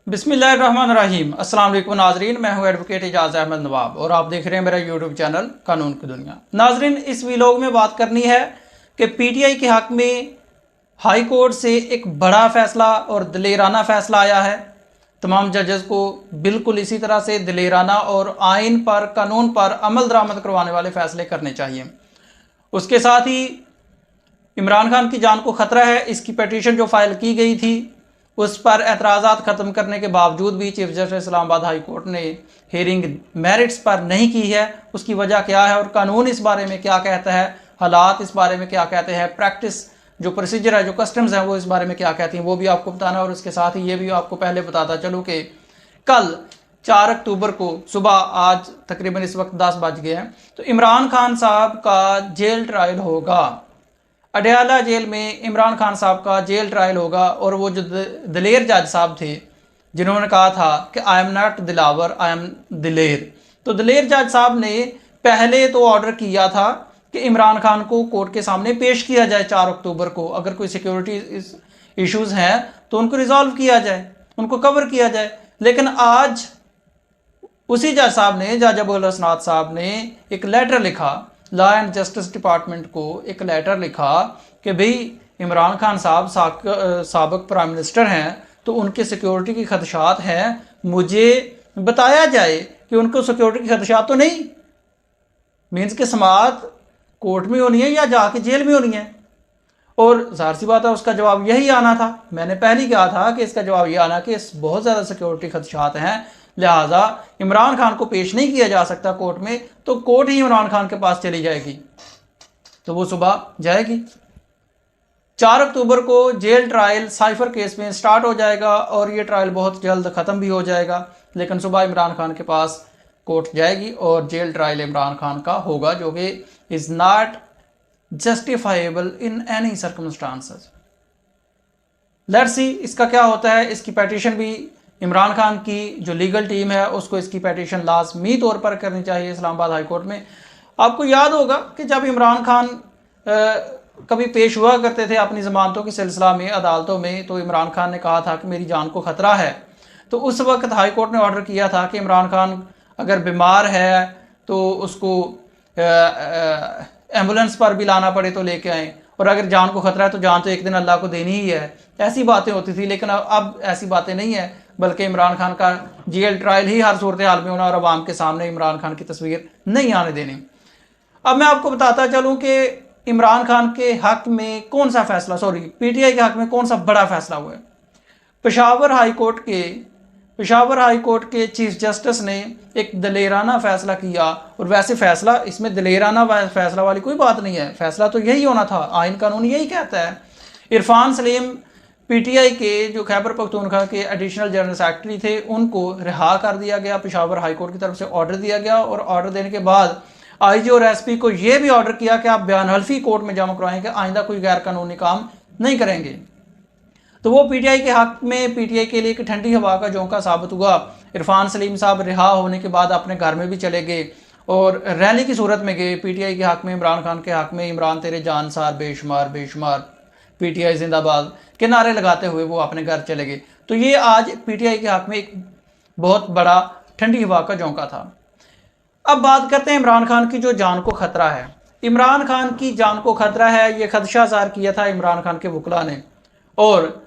बिस्मिल्लाहिर्रहमानिर्रहीम। अस्सलाम वालेकुम नाजरीन, मैं हूं एडवोकेट एजाज अहमद नवाब और आप देख रहे हैं मेरा यूट्यूब चैनल कानून की दुनिया। नाजरीन, इस वीलॉग में बात करनी है कि पीटीआई के हक में हाई कोर्ट से एक बड़ा फैसला और दिलेराना फैसला आया है। तमाम जजेस को बिल्कुल इसी तरह से दिलेराना और आइन पर, कानून पर अमल दरामद करवाने वाले फैसले करने चाहिए। उसके साथ ही इमरान खान की जान को खतरा है, इसकी पिटीशन जो फाइल की गई थी उस पर एतराज़ात ख़त्म करने के बावजूद भी chief justice Islamabad high court ने हेयरिंग मेरिट्स पर नहीं की है। उसकी वजह क्या है और कानून इस बारे में क्या कहता है, हालात इस बारे में क्या कहते हैं, प्रैक्टिस जो प्रोसीजर है, जो कस्टम्स हैं वो इस बारे में क्या कहती हैं, वो भी आपको बताना। और उसके साथ ही ये भी आपको पहले बताता चलूँ कि कल 4 अक्टूबर को सुबह, आज तकरीबन इस वक्त 10 बज गए हैं, तो इमरान खान साहब का जेल ट्रायल होगा। अडयाला जेल में इमरान खान साहब का जेल ट्रायल होगा। और वो जो दिलेर जज साहब थे जिन्होंने कहा था कि I am not Dilawar, I am दिलेर, तो दिलेर जज साहब ने पहले तो ऑर्डर किया था कि इमरान खान को कोर्ट के सामने पेश किया जाए 4 अक्टूबर को। अगर कोई सिक्योरिटी इश्यूज हैं तो उनको रिजॉल्व किया जाए, उनको कवर किया जाए। लेकिन आज उसी जज साहब ने, जज अबुल हसनात साहब ने एक लेटर लिखा, लॉ एंड जस्टिस डिपार्टमेंट को एक लेटर लिखा कि भाई इमरान खान साहब साबिक प्राइम मिनिस्टर हैं, तो उनके सिक्योरिटी के खदशात हैं, मुझे बताया जाए कि उनको सिक्योरिटी के खदशात तो नहीं, मीन्स के समाअत कोर्ट में होनी है या जाके जेल में होनी है। और जाहिर सी बात है उसका जवाब यही आना था। मैंने पहले ही कहा था कि इसका जवाब ये आना कि बहुत ज़्यादा सिक्योरिटी खदशात हैं, लिहाजा इमरान खान को पेश नहीं किया जा सकता कोर्ट में, तो कोर्ट ही इमरान खान के पास चली जाएगी, तो वो सुबह जाएगी। 4 अक्टूबर को जेल ट्रायल साइफर केस में स्टार्ट हो जाएगा और ये ट्रायल बहुत जल्द ख़त्म भी हो जाएगा। लेकिन सुबह इमरान खान के पास कोर्ट जाएगी और जेल ट्रायल इमरान खान का होगा, जो कि is not justifiable in any circumstances. Let's see इसका क्या होता है। इसकी पिटीशन भी इमरान खान की जो लीगल टीम है उसको इसकी पिटीशन लाजमी तौर पर करनी चाहिए इस्लामाबाद हाई कोर्ट में। आपको याद होगा कि जब इमरान खान कभी पेश हुआ करते थे अपनी ज़मानतों के सिलसिला में अदालतों में, तो इमरान खान ने कहा था कि मेरी जान को ख़तरा है, तो उस वक्त हाई कोर्ट ने ऑर्डर किया था कि इमरान खान अगर बीमार है तो उसको एम्बुलेंस पर भी लाना पड़े तो लेके आएँ, और अगर जान को ख़तरा है तो जान तो एक दिन अल्लाह को देनी ही है। ऐसी बातें होती थी, लेकिन अब ऐसी बातें नहीं है, बल्कि इमरान खान का जेल ट्रायल ही हर सूरत हाल में होना और अवाम के सामने इमरान खान की तस्वीर नहीं आने देनी। अब मैं आपको बताता चलूँ कि इमरान खान के हक में कौन सा फैसला, पीटीआई के हक में कौन सा बड़ा फैसला हुआ है। पेशावर हाई कोर्ट के चीफ जस्टिस ने एक दलेराना फैसला किया। और वैसे फैसला, इसमें दलेराना फैसला वाली कोई बात नहीं है, फैसला तो यही होना था, आइन कानून यही कहता है। इरफान सलीम पीटीआई के जो खैबर पख्तूनख्वा के एडिशनल जनरल सेक्रेटरी थे उनको रिहा कर दिया गया, पेशावर हाई कोर्ट की तरफ से ऑर्डर दिया गया। और ऑर्डर देने के बाद आईजी और एसपी को यह भी ऑर्डर किया कि आप बयान हल्फी कोर्ट में जमा करवाएंगे, आइंदा कोई गैर कानूनी काम नहीं करेंगे। तो वो पीटीआई के हक में, पीटीआई के लिए एक ठंडी हवा का झोंका साबित हुआ। इरफान सलीम साहब रिहा होने के बाद अपने घर में भी चले गए और रैली की सूरत में गए पीटीआई के हक में, इमरान खान के हक में। इमरान तेरे जानसार बेशुमार बेशुमार, पीटीआई जिंदाबाद के नारे लगाते हुए वो अपने घर चले गए। तो ये आज पीटीआई के हक में एक बहुत बड़ा ठंडी हवा का झोंका था। अब बात करते हैं इमरान खान की जो जान को खतरा है। इमरान खान की जान को खतरा है, ये खदशा ज़ाहिर किया था इमरान खान के वकला ने। और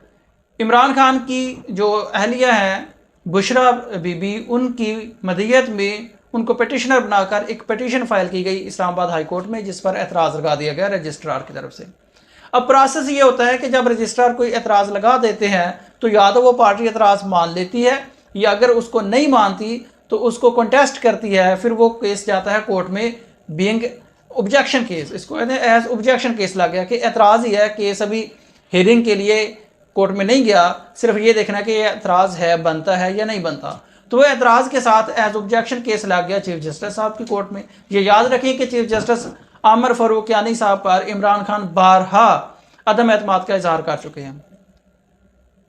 इमरान खान की जो अहलिया हैं बुशरा बीबी, उनकी मदीयत में उनको पिटिशनर बनाकर एक पिटिशन फाइल की गई इस्लामाबाद हाई कोर्ट में, जिस पर एतराज़ लगा दिया गया रजिस्ट्रार की तरफ से। अब प्रोसेस ये होता है कि जब रजिस्ट्रार कोई एतराज़ लगा देते हैं तो या तो वो पार्टी एतराज़ मान लेती है, या अगर उसको नहीं मानती तो उसको कंटेस्ट करती है। फिर वो केस जाता है कोर्ट में, बीइंग ऑब्जेक्शन केस, इसको एज ऑब्जेक्शन केस लग गया कि एतराज़ ही है, केस अभी हियरिंग के लिए कोर्ट में नहीं गया, सिर्फ ये देखना कि ये एतराज़ है, बनता है या नहीं बनता। तो वह एतराज़ के साथ एज ऑब्जेक्शन केस लग गया चीफ जस्टिस साहब की कोर्ट में। ये याद रखें कि चीफ जस्टिस आमिर फ़ारूक़ियानी साहब पर इमरान खान बारहा अदम एतमाद का इजहार कर चुके हैं।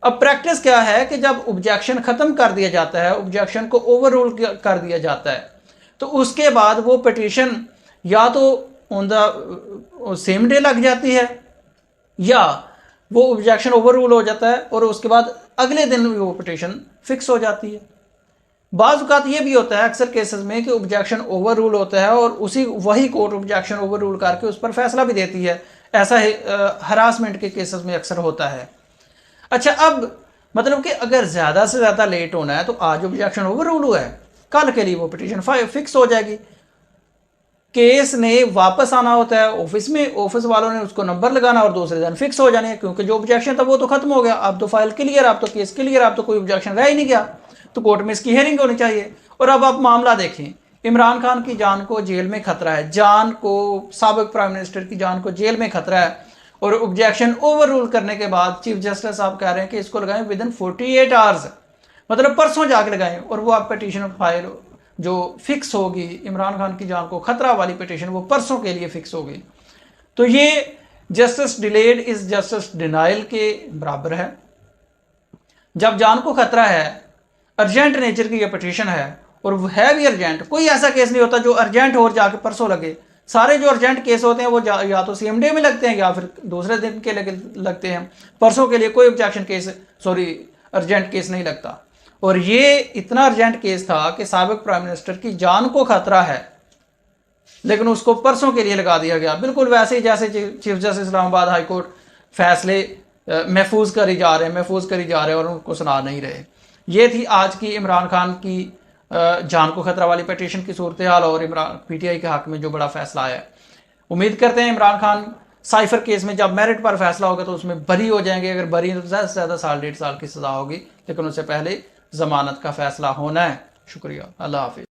अब प्रैक्टिस क्या है कि जब ऑब्जेक्शन ख़त्म कर दिया जाता है, ऑब्जेक्शन को ओवर रूल कर दिया जाता है, तो उसके बाद वो पिटीशन या तो ऑन द सेम डे लग जाती है, या वो ऑब्जेक्शन ओवर रूल हो जाता है और उसके बाद अगले दिन वो पिटीशन फिक्स हो जाती है। बाज़ औक़ात ये भी होता है अक्सर केसेस में कि ऑब्जेक्शन ओवर रूल होता है और वही कोर्ट ऑब्जेक्शन ओवर रूल करके उस पर फैसला भी देती है। ऐसा हरासमेंट के केसेस में अक्सर होता है। अच्छा, अब मतलब कि अगर ज़्यादा से ज़्यादा लेट होना है तो आज ऑब्जेक्शन ओवर रूल हुआ है, कल के लिए वो पिटीशन फिक्स हो जाएगी। केस ने वापस आना होता है ऑफिस में, ऑफिस वालों ने उसको नंबर लगाना और दूसरे दिन फिक्स हो जाने, क्योंकि जो ऑब्जेक्शन था वो तो खत्म हो गया। अब तो फाइल क्लियर, अब तो केस क्लियर, अब तो कोई ऑब्जेक्शन रह ही नहीं गया, तो कोर्ट में इसकी हियरिंग होनी चाहिए। और अब आप मामला देखें, इमरान खान की जान को जेल में खतरा है, जान को, साबिक प्राइम मिनिस्टर की जान को जेल में खतरा है, और ऑब्जेक्शन ओवर रूल करने के बाद चीफ जस्टिस साहब कह रहे हैं कि इसको लगाएं विद इन 48 आवर्स, मतलब परसों जाके लगाएं, और वो आप पिटीशन फाइल जो फिक्स होगी इमरान खान की जान को खतरा वाली पिटीशन वो परसों के लिए फिक्स होगी। तो ये justice delayed is justice denial के बराबर है। जब जान को खतरा है, अर्जेंट नेचर की ये पिटीशन है, और वो है भी अर्जेंट, कोई ऐसा केस नहीं होता जो अर्जेंट हो और जाके परसों लगे। सारे जो अर्जेंट केस होते हैं वो या तो सेम डे में लगते हैं या फिर दूसरे दिन के लगते हैं। परसों के लिए कोई ऑब्जेक्शन केस, अर्जेंट केस नहीं लगता। और ये इतना अर्जेंट केस था कि साबिक प्राइम मिनिस्टर की जान को खतरा है, लेकिन उसको परसों के लिए लगा दिया गया, बिल्कुल वैसे ही जैसे chief justice Islamabad high court फैसले महफूज करी जा रहे हैं और उनको सुना नहीं रहे। ये थी आज की इमरान खान की जान को खतरा वाली पिटीशन की सूरत हाल और इमरान पीटीआई के हक में जो बड़ा फैसला आया है। उम्मीद करते हैं इमरान खान साइफर केस में जब मेरिट पर फैसला होगा तो उसमें बरी हो जाएंगे। अगर बरी है तो ज़्यादा से ज़्यादा 1.5 साल की सज़ा होगी, लेकिन उससे पहले ज़मानत का फैसला होना है। शुक्रिया, अल्लाह हाफिज़।